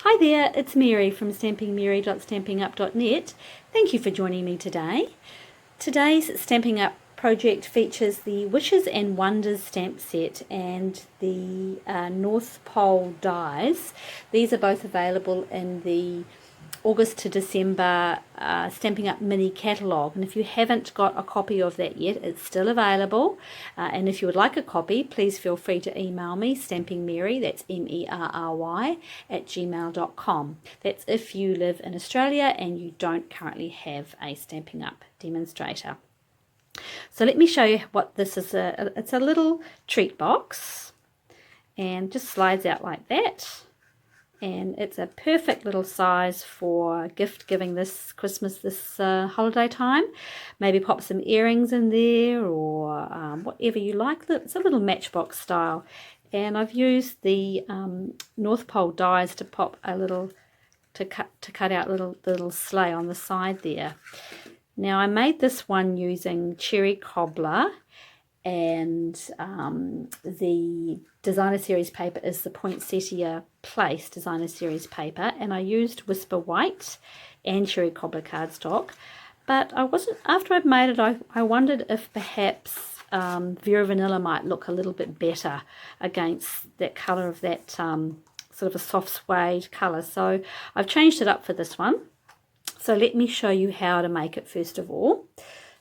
Hi there, it's Mary from stampingmary.stampingup.net. Thank you for joining me today. Today's Stamping Up project features the Wishes and Wonders stamp set and the North Pole dies. These are both available in the August to December Stamping Up mini catalogue, and if you haven't got a copy of that yet, it's still available, and if you would like a copy, please feel free to email me, stampingmary, that's MERRY, @gmail.com. That's if you live in Australia and you don't currently have a Stampin' Up demonstrator. So let me show you what this is. It's a little treat box and just slides out like that. And it's a perfect little size for gift giving this Christmas, this holiday time. Maybe pop some earrings in there or whatever you like. It's a little matchbox style. And I've used the North Pole dies to pop a little, to cut out little sleigh on the side there. Now I made this one using cherry cobbler, and the designer series paper is the Poinsettia Place designer series paper, and I used Whisper White and cherry cobbler cardstock. But I wasn't, after I'd made it, I wondered if perhaps Vera Vanilla might look a little bit better against that colour of that sort of a soft suede colour. So I've changed it up for this one. So let me show you how to make it first of all.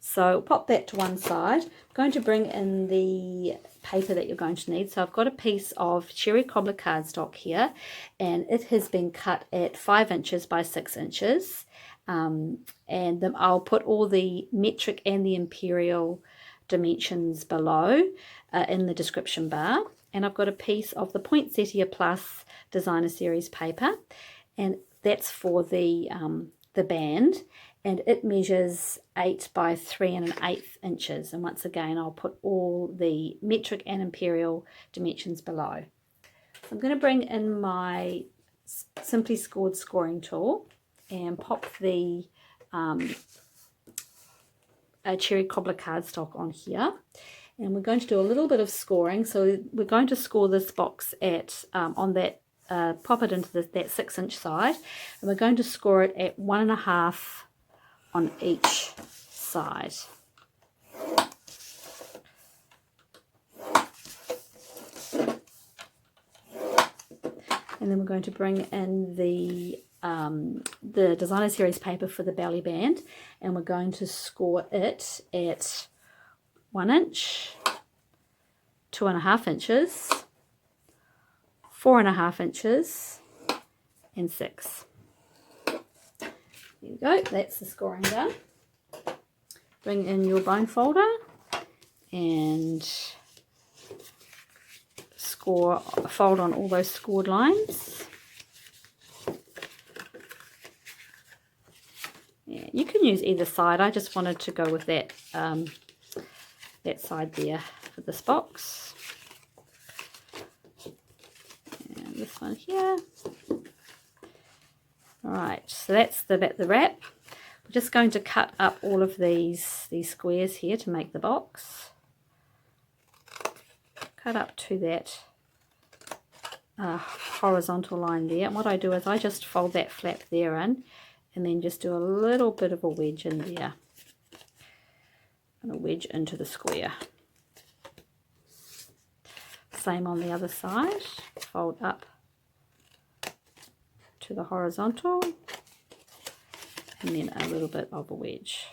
So pop that to one side. I'm going to bring in the paper that you're going to need. So I've got a piece of cherry cobbler cardstock here, and it has been cut at 5 inches by 6 inches. And then I'll put all the metric and the imperial dimensions below in the description bar. And I've got a piece of the Poinsettia Plus designer series paper, and that's for the band. And it measures 8 by 3 1/8 inches. And once again, I'll put all the metric and imperial dimensions below. So I'm going to bring in my Simply Scored scoring tool and pop the cherry cobbler cardstock on here. And we're going to do a little bit of scoring. So we're going to score this box at on that, pop it into that 6-inch side. And we're going to score it at 1.5 on each side. And then we're going to bring in the designer series paper for the belly band, and we're going to score it at 1 inch, 2.5 inches, 4.5 inches, and 6. There you go, that's the scoring done. Bring in your bone folder and fold on all those scored lines. Yeah, you can use either side. I just wanted to go with that that side there for this box. And this one here. Alright, so that's the wrap. We're just going to cut up all of these squares here to make the box. Cut up to that horizontal line there. And what I do is I just fold that flap there in, and then just do a little bit of a wedge in there. And a wedge into the square. Same on the other side. Fold up to the horizontal, and then a little bit of a wedge.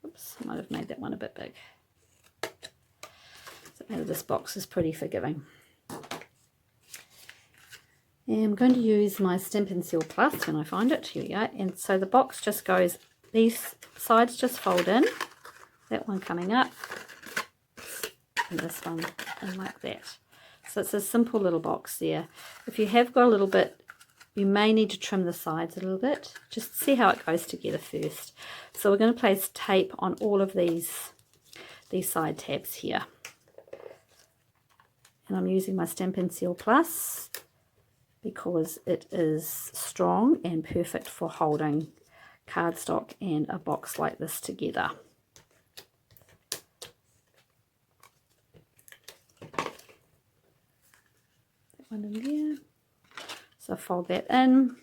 Oops, I might have made that one a bit big. So this box is pretty forgiving. And I'm going to use my Stampin' Seal Plus when I find it. Here we go. And so the box just goes, these sides just fold in, that one coming up, and this one in like that. So it's a simple little box there. If you have got a little bit, you may need to trim the sides a little bit. Just see how it goes together first. So we're going to place tape on all of these side tabs here. And I'm using my Stampin' Seal Plus because it is strong and perfect for holding cardstock and a box like this together. That one in there. So fold that in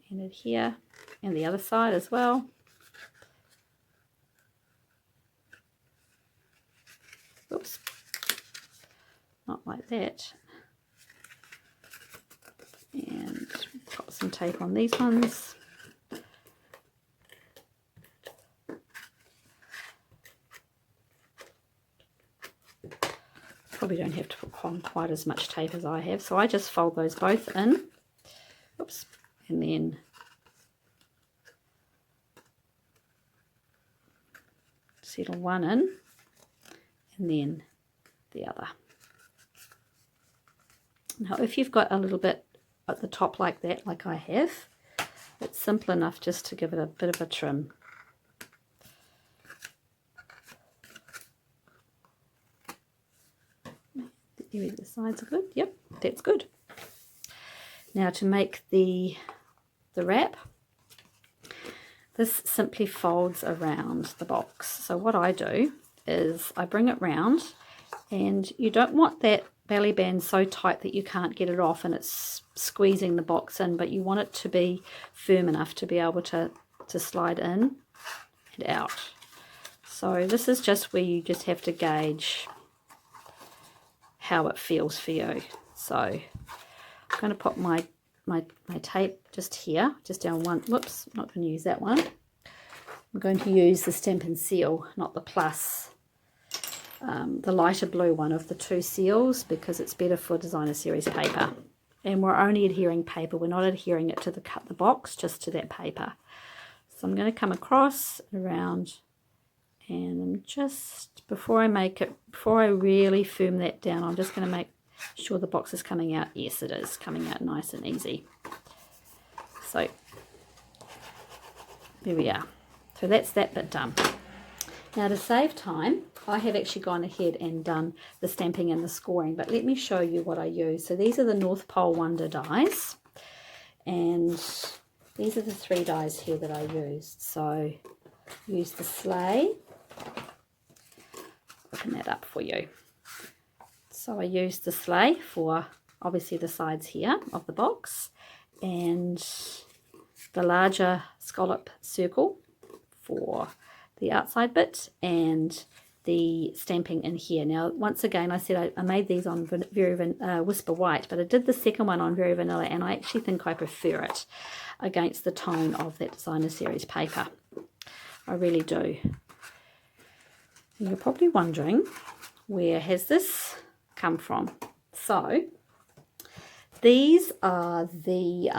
and adhere, and the other side as well. Oops, not like that. And put some tape on these ones. Probably don't have to put on quite as much tape as I have, so I just fold those both in. Oops, and then settle one in, and then the other. Now if you've got a little bit at the top like that, like I have, it's simple enough just to give it a bit of a trim. The sides are good. Yep, that's good. Now to make the wrap, this simply folds around the box. So what I do is I bring it round, and you don't want that belly band so tight that you can't get it off and it's squeezing the box in, but you want it to be firm enough to be able to slide in and out. So this is just where you just have to gauge how it feels for you. So I'm going to put my tape just here, just down one. Whoops, I'm not going to use that one. I'm going to use the Stampin' Seal, not the plus, the lighter blue one of the two seals, because it's better for designer series paper. And we're only adhering paper, we're not adhering it to the cut the box, just to that paper. So I'm going to come across around, and I'm just, before I really firm that down, I'm just going to make sure the box is coming out. Yes, it is coming out nice and easy. So there we are. So that's that bit done. Now to save time, I have actually gone ahead and done the stamping and the scoring, but let me show you what I use. So these are the North Pole Wonder dies, and these are the 3 dies here that I used. So use the sleigh. Open that up for you. So I used the sleigh for obviously the sides here of the box, and the larger scallop circle for the outside bit, and the stamping in here. Now once again, I said I made these on very Whisper White, but I did the second one on very vanilla, and I actually think I prefer it against the tone of that designer series paper. I really do. And you're probably wondering, where has this come from? So these are the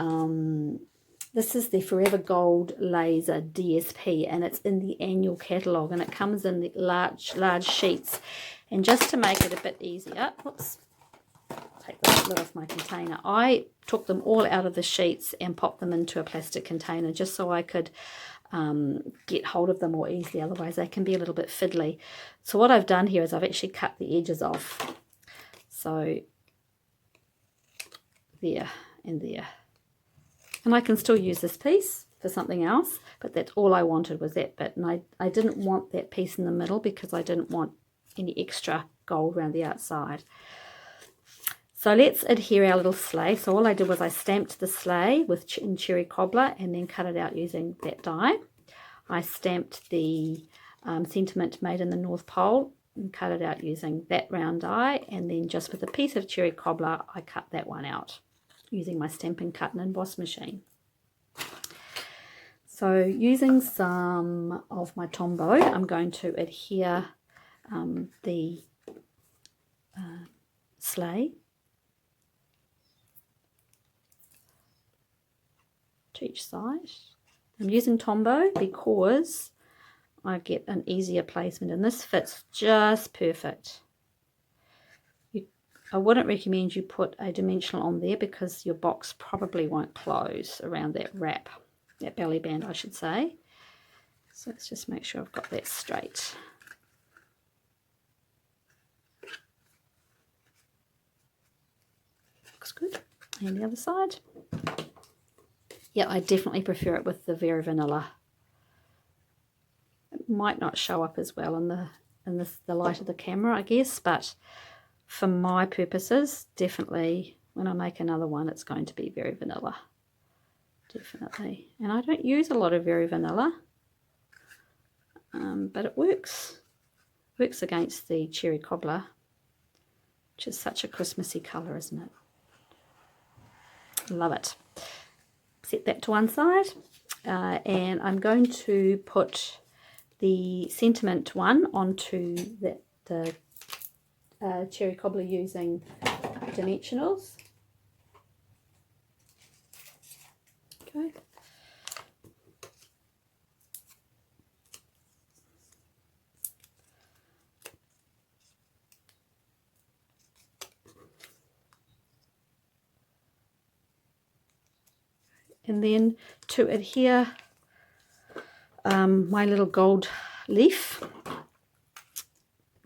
this is the Forever Gold Laser DSP, and it's in the annual catalogue, and it comes in the large sheets. And just to make it a bit easier, whoops, take the lid off my container, I took them all out of the sheets and popped them into a plastic container just so I could get hold of them more easily, otherwise they can be a little bit fiddly. So what I've done here is I've actually cut the edges off. So there and there. And I can still use this piece for something else, but that's all I wanted was that bit. And I didn't want that piece in the middle because I didn't want any extra gold around the outside. So let's adhere our little sleigh. So all I did was I stamped the sleigh in cherry cobbler and then cut it out using that die. I stamped the sentiment made in the North Pole and cut it out using that round die, and then just with a piece of cherry cobbler I cut that one out using my Stampin' Cut and Emboss machine. So using some of my Tombow, I'm going to adhere the sleigh to each side. I'm using Tombow because I get an easier placement, and this fits just perfect. I wouldn't recommend you put a dimensional on there because your box probably won't close around that wrap, that belly band I should say. So let's just make sure I've got that straight. Looks good. And the other side. Yeah, I definitely prefer it with the Very Vanilla. It might not show up as well in the light of the camera, I guess, but for my purposes, definitely when I make another one, it's going to be very vanilla. Definitely. And I don't use a lot of very vanilla, but it works. Works against the cherry cobbler, which is such a Christmassy colour, isn't it? Love it. Set that to one side, and I'm going to put the sentiment one onto the cherry cobbler using dimensionals. Okay. And then to adhere my little gold leaf, a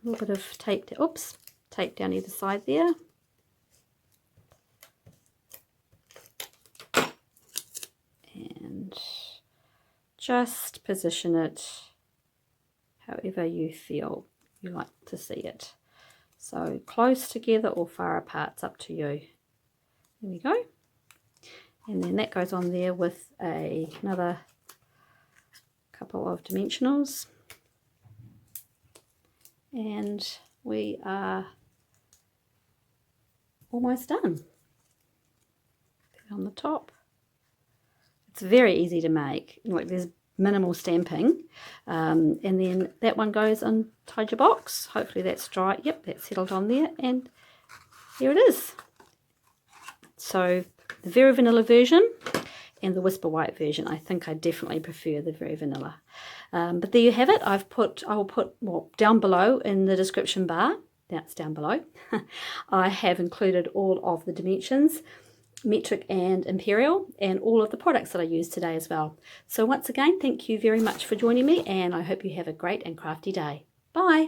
little bit of tape, tape down either side there. And just position it however you feel you like to see it. So close together or far apart, it's up to you. There we go. And then that goes on there with another couple of dimensionals. And we are almost done. Put it on the top. It's very easy to make. Like, there's minimal stamping. And then that one goes inside your box. Hopefully that's dry. Yep, that's settled on there. And here it is. So the Very Vanilla version and the Whisper White version. I think I definitely prefer the Very Vanilla. But there you have it. I will put well, down below in the description bar. That's down below. I have included all of the dimensions, metric and imperial, and all of the products that I used today as well. So once again, thank you very much for joining me, and I hope you have a great and crafty day. Bye.